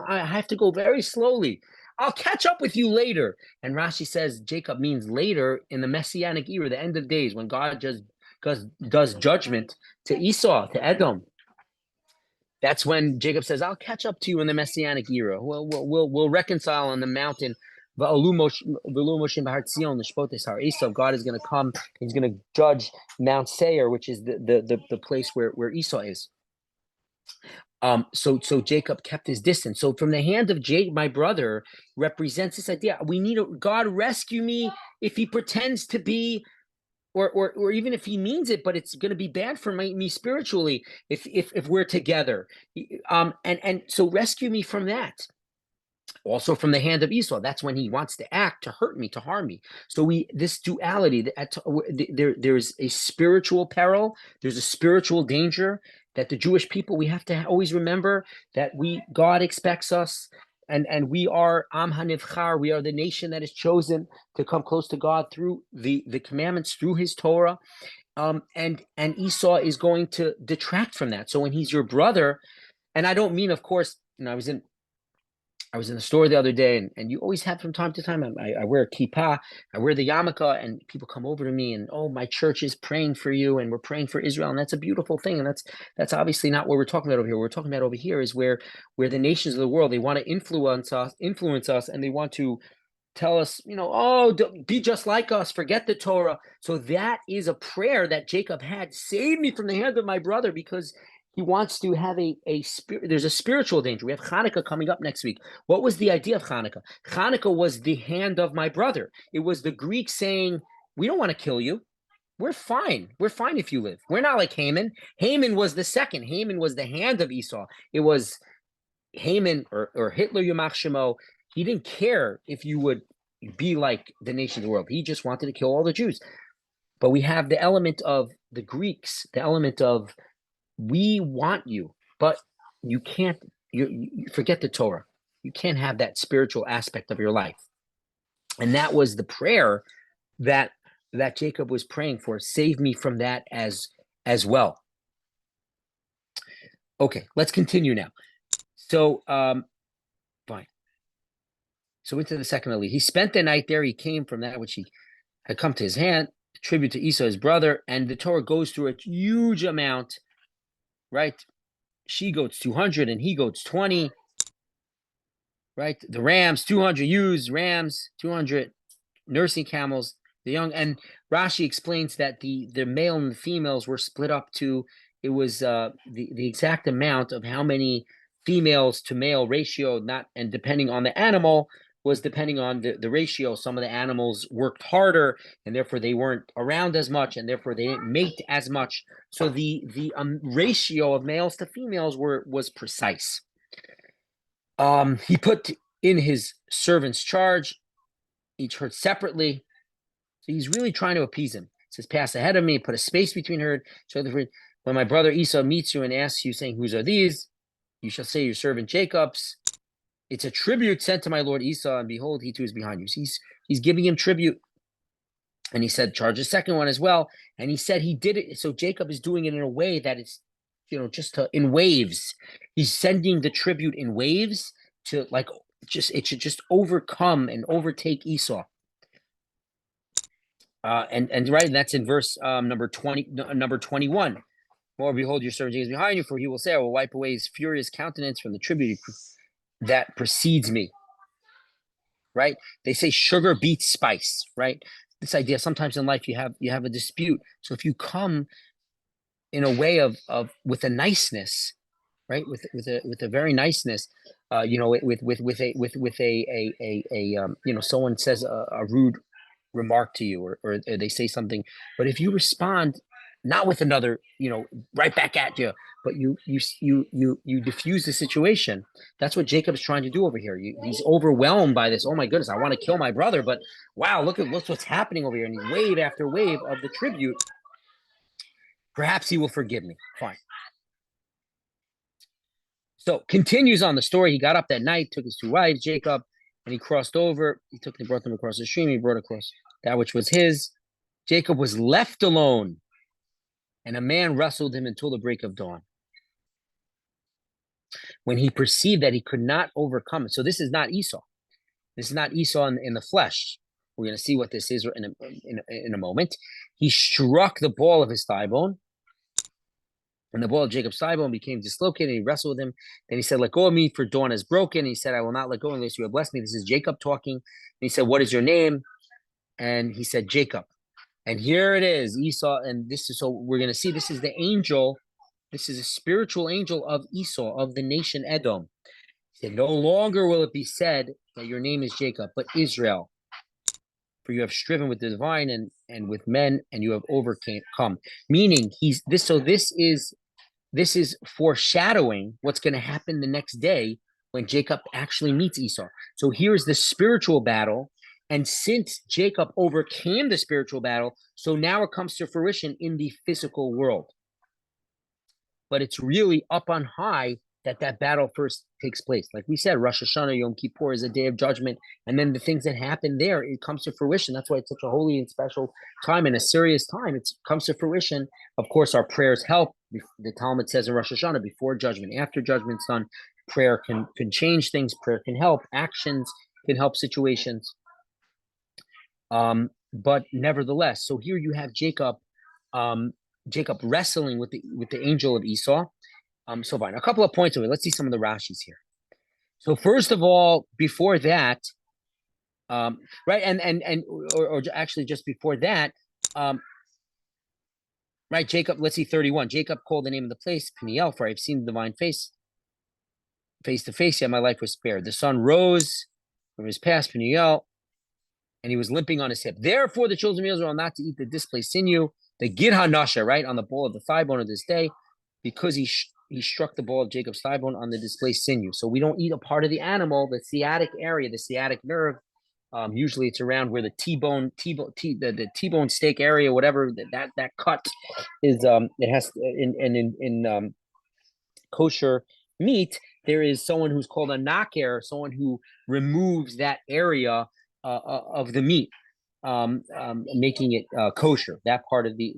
I have to go very slowly. I'll catch up with you later." And Rashi says Jacob means later in the Messianic era, the end of days, when God just does judgment to Esau, to Edom. That's when Jacob says, "I'll catch up to you in the Messianic era. We'll reconcile on the mountain. God is going to come. He's going to judge Mount Seir, which is the place where Esau is." So Jacob kept his distance. So from the hand of my brother, represents this idea. We need God rescue me if he pretends to be, or even if he means it, but it's going to be bad for me spiritually if we're together. And so rescue me from that. Also from the hand of Esau, that's when he wants to act to hurt me, to harm me. So this duality, there's a spiritual peril, there's a spiritual danger that the Jewish people, we have to always remember that God expects us, and we are Am HaNivchar, we are the nation that is chosen to come close to God through the commandments, through his Torah. And Esau is going to detract from that. So when he's your brother, and I don't mean, of course, I was in the store the other day, and you always have from time to time, I wear a kippah, I wear the yarmulke, and people come over to me and, "Oh, my church is praying for you, and we're praying for Israel." And that's a beautiful thing. And that's obviously not what we're talking about over here. What we're talking about over here is where the nations of the world, they want to influence us, and they want to tell us, "Oh, be just like us, forget the Torah." So that is a prayer that Jacob had: "Save me from the hand of my brother," because he wants to have a spirit. There's a spiritual danger. We have Hanukkah coming up next week. What was the idea of Hanukkah? Hanukkah was the hand of my brother. It was the Greeks saying, "We don't want to kill you. We're fine. We're fine if you live. We're not like Haman." Haman was the second. Haman was the hand of Esau. It was Haman or Hitler, Yamach Shemo. He didn't care if you would be like the nations of the world. He just wanted to kill all the Jews. But we have the element of the Greeks, the element of, we want you, but you can't, you forget the Torah. You can't have that spiritual aspect of your life. And that was the prayer that Jacob was praying for. Save me from that as well. Okay, let's continue now. So, fine. So into the second elite. He spent the night there. He came from that which he had come to his hand, tribute to Esau, his brother. And the Torah goes through a huge amount, right? She goats 200 and he goats 20, right? The rams, 200 ewes, rams, 200 nursing camels, the young. And Rashi explains that the male and the females were split up to, it was the exact amount of how many females to male ratio, and depending on the animal, was depending on the ratio. Some of the animals worked harder, and therefore they weren't around as much, and therefore they didn't mate as much. So the ratio of males to females was precise. He put in his servant's charge, each herd separately. So he's really trying to appease him. He says, "Pass ahead of me, put a space between herd. So when my brother Esau meets you and asks you, saying, 'Whose are these?' you shall say, 'Your servant Jacob's. It's a tribute sent to my lord Esau, and behold, he too is behind you.'" So he's giving him tribute. And he said, "Charge the second one as well." And he said he did it. So Jacob is doing it in a way that it's, in waves. He's sending the tribute in waves to it should just overcome and overtake Esau. And right, and that's in verse number 21. "More, behold, your servant is behind you, for he will say, I will wipe away his furious countenance from the tribute that precedes me." Right? They say sugar beats spice, right? This idea, sometimes in life you have a dispute. So if you come in a way of with a niceness, right? With a very niceness, someone says a rude remark to you, or they say something, but if you respond not with another, right back at you, but you diffuse the situation. That's what Jacob's trying to do over here. He's overwhelmed by this. Oh my goodness, I want to kill my brother, but wow, look what's happening over here. And wave after wave of the tribute. Perhaps he will forgive me. Fine. So continues on the story. He got up that night, took his two wives, Jacob, and he crossed over. He brought them across the stream. He brought across that which was his. Jacob was left alone, and a man wrestled him until the break of dawn. When he perceived that he could not overcome it. So this is not Esau. This is not Esau in the flesh. We're going to see what this is in a moment. He struck the ball of his thigh bone, and the ball of Jacob's thigh bone became dislocated. And he wrestled with him. Then he said, "Let go of me, for dawn is broken." And he said, "I will not let go unless you have blessed me." This is Jacob talking. And he said, "What is your name?" And he said, "Jacob." And here it is, Esau. And this is, so we're going to see, this is the angel. This is a spiritual angel of Esau, of the nation Edom. He said, "No longer will it be said that your name is Jacob, but Israel. For you have striven with the divine and with men, and you have overcome." Meaning, this is foreshadowing what's going to happen the next day when Jacob actually meets Esau. So here's the spiritual battle. And since Jacob overcame the spiritual battle, so now it comes to fruition in the physical world. But it's really up on high that battle first takes place. Like we said, Rosh Hashanah, Yom Kippur is a day of judgment. And then the things that happen there, it comes to fruition. That's why it's such a holy and special time and a serious time. It comes to fruition. Of course, our prayers help. The Talmud says in Rosh Hashanah, before judgment, after judgment's done, prayer can change things. Prayer can help. Actions can help situations. But nevertheless, so here you have Jacob wrestling with the angel of Esau. So fine. A couple of points of it. Let's see some of the Rashis here. So first of all, before that, right, or actually just before that, right, Jacob, let's see 31. Jacob called the name of the place Peniel, for I have seen the divine face to face, yet my life was spared. The sun rose from his past, Peniel, and he was limping on his hip. Therefore, the children of Israel are not to eat the displaced sinew, the gid hanasha, right, on the ball of the thigh bone of this day, because he struck the ball of Jacob's thigh bone on the displaced sinew. So we don't eat a part of the animal, the sciatic area, the sciatic nerve. Usually it's around where the the T-bone steak area, whatever that cut is. It has in kosher meat, there is someone who's called a naker, someone who removes that area of the meat, making it kosher. That part of the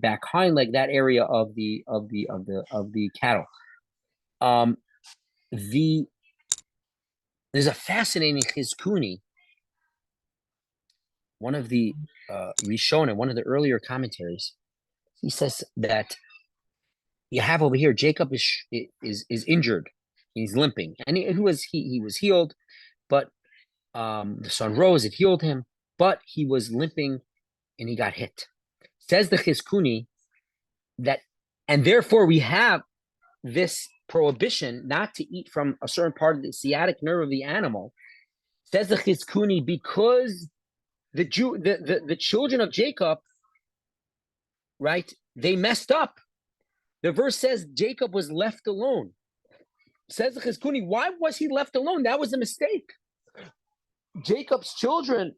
back hind leg, that area of the cattle. There's a fascinating Chizkuni, one of the Rishonim, one of the earlier commentaries. He says that you have over here Jacob is injured, he's limping, and he was healed, but the sun rose, it healed him, but he was limping and he got hit. Says the Chizkuni that, and therefore we have this prohibition not to eat from a certain part of the sciatic nerve of the animal. Says the Chizkuni, because the children of Jacob, right, they messed up. The verse says Jacob was left alone. Says the Chizkuni, why was he left alone? That was a mistake. Jacob's children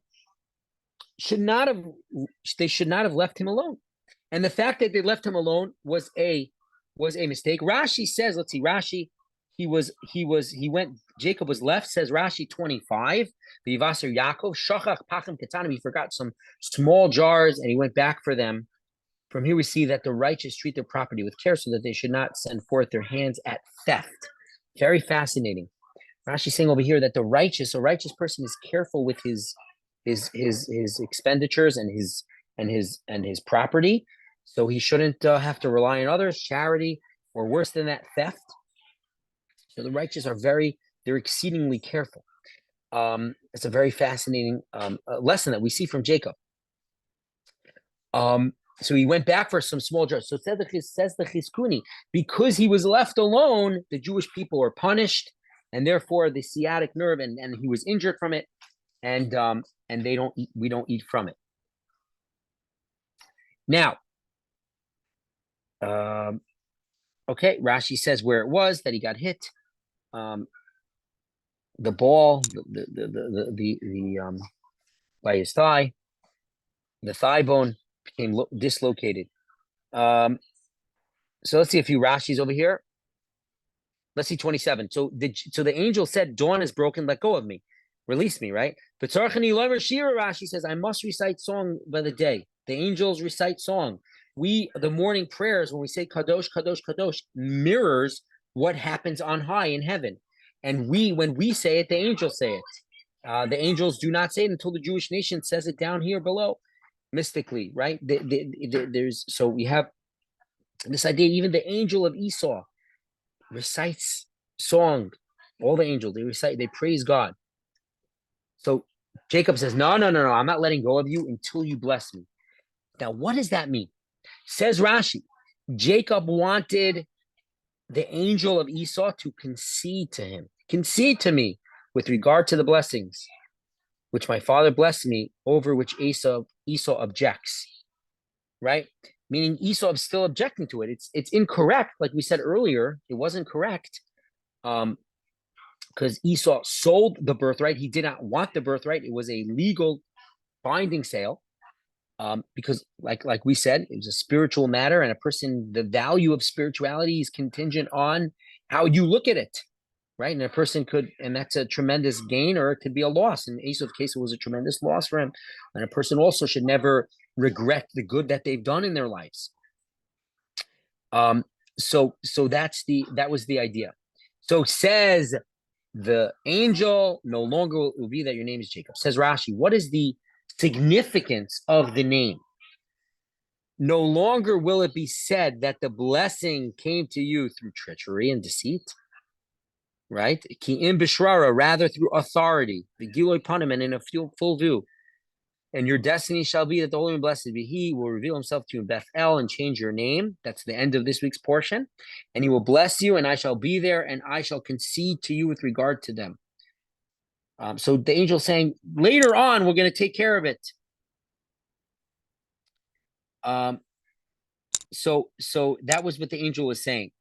should not have left him alone. And the fact that they left him alone was a mistake. Rashi says, let's see, Rashi, Jacob was left, says Rashi 25, V'yivaser Yaakov, Shachach Pachim Ketanim, he forgot some small jars and he went back for them. From here we see that the righteous treat their property with care so that they should not send forth their hands at theft. Very fascinating. Rashi saying over here that a righteous person is careful with his expenditures and his property, so he shouldn't have to rely on others, charity, or worse than that, theft. So the righteous they're exceedingly careful. It's a very fascinating lesson that we see from Jacob. So he went back for some small jars. So says the Chizkuni, because he was left alone, the Jewish people were punished, and therefore the sciatic nerve, and he was injured from it, and we don't eat from it. Now, Okay, Rashi says where it was that he got hit. The ball, by his thigh, the thigh bone became dislocated. So let's see a few Rashis over here. Let's see 27. So the angel said, "Dawn is broken. Let go of me, release me." Right? But Rashi says, "I must recite song by the day." The angels recite song. The morning prayers, when we say Kadosh, Kadosh, Kadosh, mirrors what happens on high in heaven. And when we say it, the angels say it. The angels do not say it until the Jewish nation says it down here below, mystically, right? So we have this idea. Even the angel of Esau recites song. All the angels, they praise God. So Jacob says, no, I'm not letting go of you until you bless me. Now, what does that mean? Says Rashi, Jacob wanted the angel of Esau to concede to me with regard to the blessings, which my father blessed me, over which Esau objects, right? Meaning Esau is still objecting to it. It's incorrect. Like we said earlier, it wasn't correct. Because Esau sold the birthright. He did not want the birthright. It was a legal binding sale. Because like we said, it was a spiritual matter, and the value of spirituality is contingent on how you look at it, right? And a person and that's a tremendous gain, or it could be a loss. In Esau's case, it was a tremendous loss for him. And a person also should never regret the good that they've done in their lives. So that was the idea. So says the angel, no longer will be that your name is Jacob. Says Rashi, what is the significance of the name? No longer will it be said that the blessing came to you through treachery and deceit, right? Ki im bishrara, rather through authority, the giloi panim, and in a full view. And your destiny shall be that the Holy and Blessed be He will reveal Himself to you in Bethel and change your name. That's the end of this week's portion. And He will bless you, and I shall be there, and I shall concede to you with regard to them. So the angel saying, later on, we're going to take care of it. So that was what the angel was saying.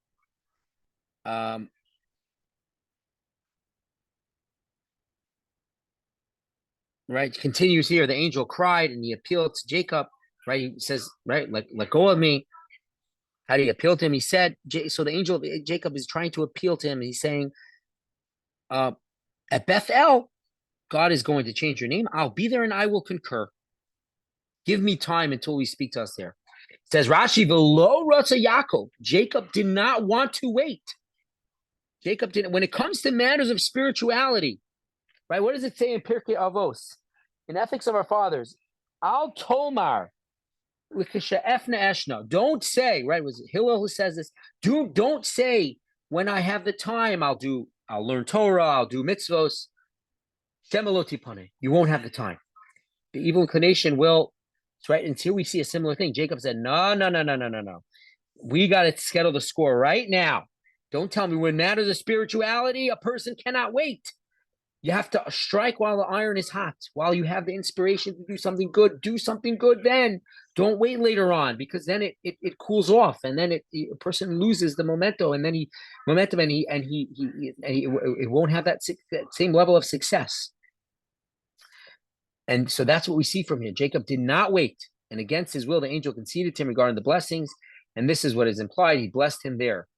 Right, continues here. The angel cried and he appealed to Jacob. Right, he says, right, let go of me. How do you appeal to him? He said, so the angel of Jacob is trying to appeal to him. He's saying, at Bethel, God is going to change your name. I'll be there and I will concur. Give me time until we speak to us there. It says Rashi, V'lo ratza Yaakov. Jacob did not want to wait. Jacob didn't. When it comes to matters of spirituality, right? What does it say in Pirkei Avos, in Ethics of Our Fathers? Al Tomar, don't say, right? It was Hillel who says this. Don't say, when I have the time, I'll learn Torah, I'll do mitzvos. You won't have the time. The evil inclination will, right? Until we see a similar thing. Jacob said, no. We got to settle the score right now. Don't tell me when matters of spirituality, a person cannot wait. You have to strike while the iron is hot. While you have the inspiration to do something good then. Don't wait later on, because then it cools off, and then a person loses the momentum, and then it won't have that same level of success. And so that's what we see from here. Jacob did not wait, and against his will, the angel conceded to him regarding the blessings, and this is what is implied. He blessed him there.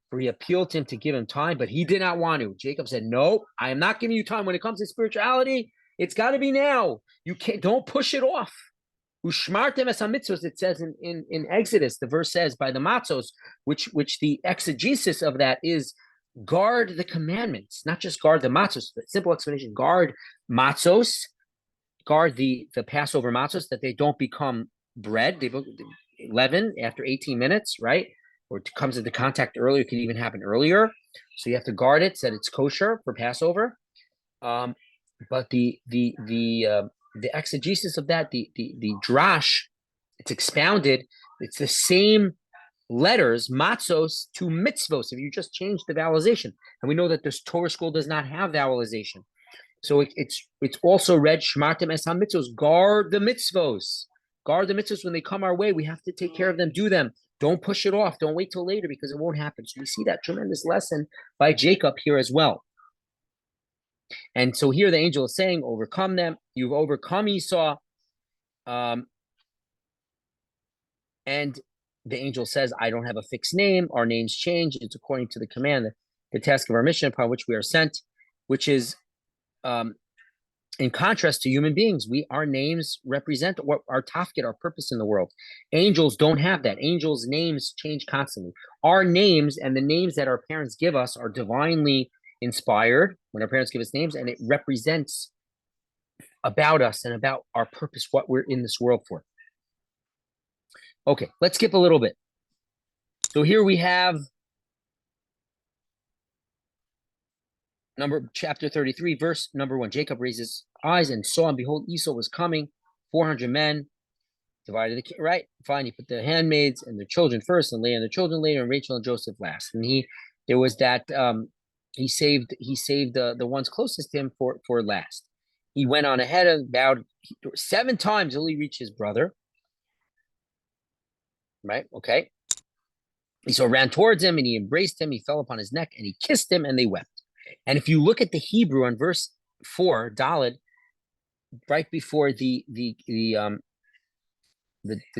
For he appealed to him to give him time, but he did not want to. Jacob said, no, I am not giving you time. When it comes to spirituality, it's got to be now. You don't push it off. Ushmartem es hamitzvos, it says in Exodus, the verse says, by the matzos, which the exegesis of that is guard the commandments, not just guard the matzos. The simple explanation, guard matzos, guard the Passover matzos, that they don't become bread. They leaven after 18 minutes, right? Or it comes into contact earlier, it can even happen earlier. So you have to guard it so that it's kosher for Passover. But the exegesis of that, the drash, it's expounded. It's the same letters, matzos to mitzvos, if you just change the vowelization. And we know that this Torah scroll does not have vowelization. So it's also read shmartem es mitzvos, guard the mitzvos. Guard the mitzvos when they come our way. We have to take care of them, do them. Don't push it off. Don't wait till later because it won't happen. So we see that tremendous lesson by Jacob here as well. And so here the angel is saying, overcome them. You've overcome Esau. And the angel says, I don't have a fixed name. Our names change. It's according to the command, the task of our mission upon which we are sent, which is in contrast to human beings. Our names represent what our tafkid, our purpose in the world. Angels don't have that. Angels' names change constantly. Our names and the names that our parents give us are divinely inspired when our parents give us names, and it represents about us and about our purpose, what we're in this world for. Okay, let's skip a little bit. So here we have chapter 33, verse number 1. Jacob raised his eyes and saw, and behold, Esau was coming, 400 men, divided the right. Fine, he put the handmaids and the children first, and Leah and the children later, and Rachel and Joseph last. And he saved the ones closest to him for last. He went on ahead and bowed 7 times till he reached his brother. Right? Okay. Esau ran towards him and he embraced him. He fell upon his neck and he kissed him, and they wept. And if you look at the Hebrew on verse 4, Daled, right before the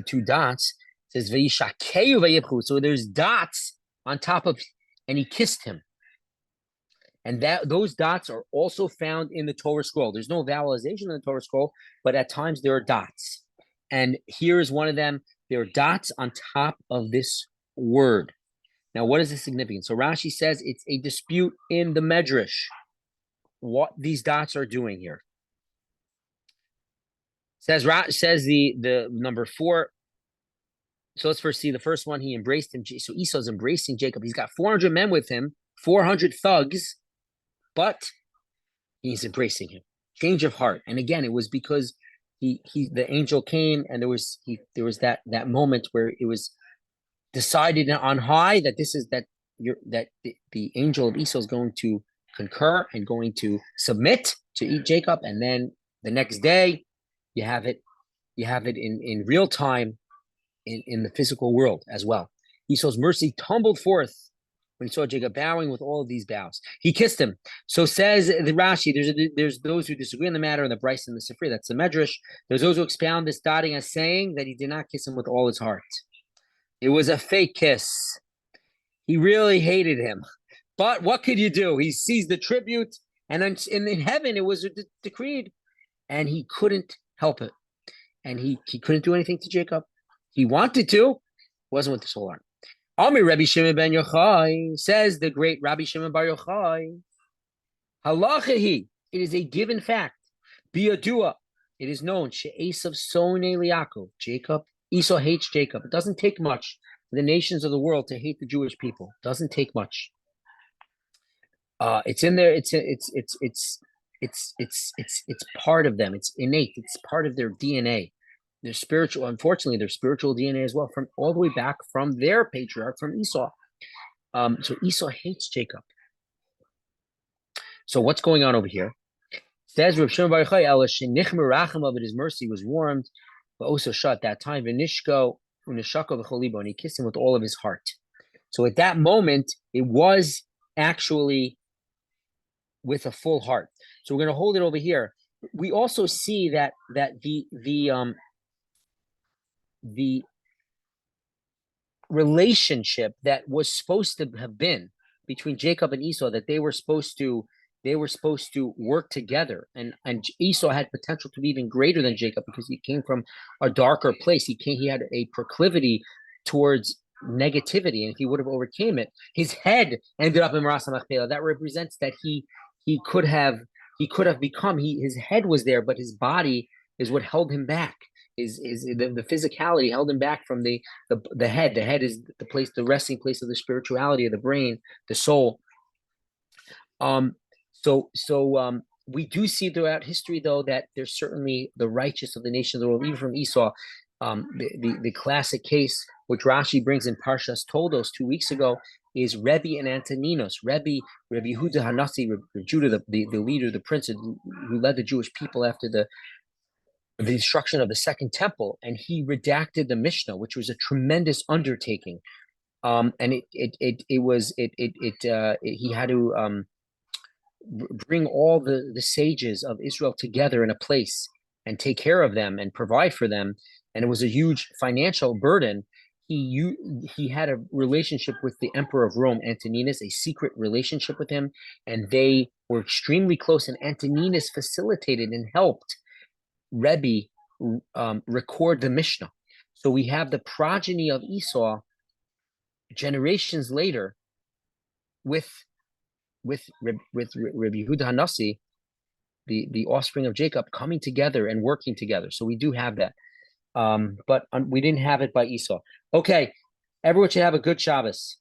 2 dots, it says Vayishakeu vayibchu. So there's dots on top of, and he kissed him. And those dots are also found in the Torah scroll. There's no vowelization in the Torah scroll, but at times there are dots. And here is one of them. There are dots on top of this word. Now, what is the significance? So Rashi says it's a dispute in the Medrash, what these dots are doing here. Says the number 4. So let's first see the first one. He embraced him. So Esau's embracing Jacob. He's got 400 men with him, 400 thugs, but he's embracing him. Change of heart. And again, it was because the angel came, and there was that moment where it was decided on high that the angel of Esau is going to concur and going to submit to eat Jacob, and then the next day you have it in real time in the physical world as well. Esau's mercy tumbled forth when he saw Jacob bowing with all of these bows. He kissed him. So says the Rashi, there's those who disagree on the matter, and the Bryce and the Sifri, that's the Medrash. There's those who expound this dotting as saying that he did not kiss him with all his heart. It was a fake kiss. He really hated him. But what could you do? He sees the tribute, and then in heaven it was decreed, and he couldn't help it. And he couldn't do anything to Jacob. He wanted to, wasn't with his whole heart. Ami Rabbi Shimon ben Yochai, says the great Rabbi Shimon bar Yochai, halachahi, it is a given fact. Biyadua, it is known. She'esav sone li'Yaakov, Jacob, Esau hates Jacob. It doesn't take much for the nations of the world to hate the Jewish people. It doesn't take much. It's in there. It's part of them. It's innate. It's part of their DNA. Their spiritual, unfortunately, their spiritual DNA as well, from all the way back from their patriarch, from Esau. So Esau hates Jacob. So what's going on over here? Says Rav Shimon bar Yochai, of it, his mercy was warmed, but also shut at that time. And he kissed him with all of his heart. So at that moment, it was actually with a full heart. So we're going to hold it over here. We also see that the relationship that was supposed to have been between Jacob and Esau, that they were supposed to work together, and Esau had potential to be even greater than Jacob because he came from a darker place. He had a proclivity towards negativity, and if he would have overcame it, his head ended up in Maras HaMachpelah. That represents that he could have become, his head was there, but his body is what held him back. The physicality held him back from the head. The head is the place, the resting place of the spirituality of the brain, the soul. So we do see throughout history, though, that there's certainly the righteous of the nations of the world, even from Esau. The classic case, which Rashi brings in Parshas Toldos 2 weeks ago, is Rebbe and Antoninos. Rebbe Yehuda Hanasi, Judah, the leader, the prince who led the Jewish people after the destruction of the Second Temple, and he redacted the Mishnah, which was a tremendous undertaking. And he had to bring all the sages of Israel together in a place and take care of them and provide for them, and it was a huge financial burden. He had a relationship with the Emperor of Rome, Antoninus, a secret relationship with him, and they were extremely close. And Antoninus facilitated and helped Rebbe record the Mishnah. So we have the progeny of Esau generations later with Rabbi Yehuda Hanassi, the offspring of Jacob, coming together and working together. So we do have that. But we didn't have it by Esau. Okay, everyone should have a good Shabbos.